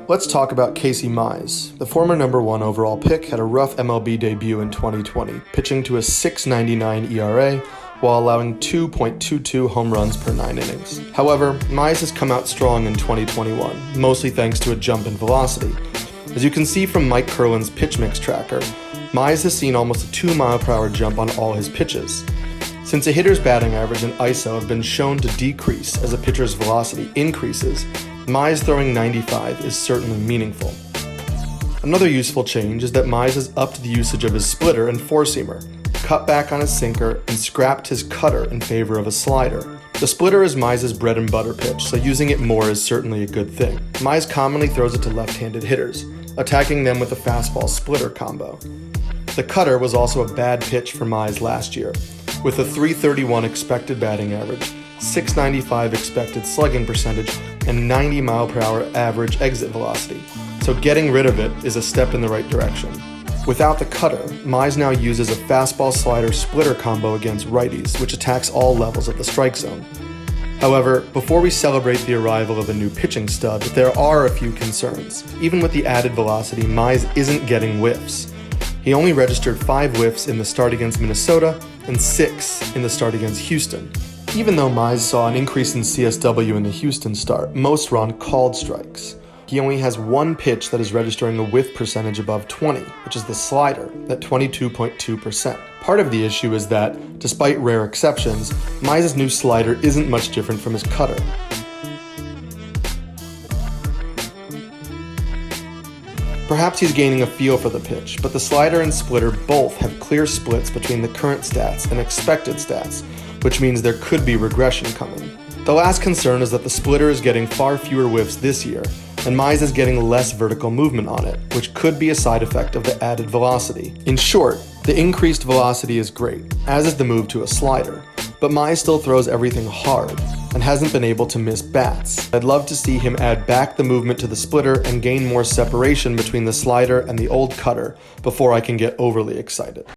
Let's talk about Casey Mize. The former number 1 overall pick had a rough MLB debut in 2020, pitching to a .699 ERA while allowing 2.22 home runs per 9 innings. However, Mize has come out strong in 2021, mostly thanks to a jump in velocity. As you can see from Mike Curlin's pitch mix tracker, Mize has seen almost a 2-mile-per-hour jump on all his pitches. Since a hitter's batting average and ISO have been shown to decrease as a pitcher's velocity increases, Mize throwing 95 is certainly meaningful. Another useful change is that Mize has upped the usage of his splitter and four-seamer, cut back on his sinker, and scrapped his cutter in favor of a slider. The splitter is Mize's bread and butter pitch, so using it more is certainly a good thing. Mize commonly throws it to left-handed hitters, attacking them with a fastball splitter combo. The cutter was also a bad pitch for Mize last year, with a .331 expected batting average, .695 expected slugging percentage, and 90 mile-per-hour average exit velocity, so getting rid of it is a step in the right direction. Without the cutter, Mize now uses a fastball-slider splitter combo against righties, which attacks all levels of the strike zone. However, before we celebrate the arrival of a new pitching stud, there are a few concerns. Even with the added velocity, Mize isn't getting whiffs. He only registered 5 whiffs in the start against Minnesota and 6 in the start against Houston. Even though Mize saw an increase in CSW in the Houston start, most were on called strikes. He only has 1 pitch that is registering a whiff percentage above 20, which is the slider, at 22.2%. Part of the issue is that, despite rare exceptions, Mize's new slider isn't much different from his cutter. Perhaps he's gaining a feel for the pitch, but the slider and splitter both have clear splits between the current stats and expected stats, which means there could be regression coming. The last concern is that the splitter is getting far fewer whiffs this year, and Mize is getting less vertical movement on it, which could be a side effect of the added velocity. In short, the increased velocity is great, as is the move to a slider, but Mize still throws everything hard and hasn't been able to miss bats. I'd love to see him add back the movement to the splitter and gain more separation between the slider and the old cutter before I can get overly excited.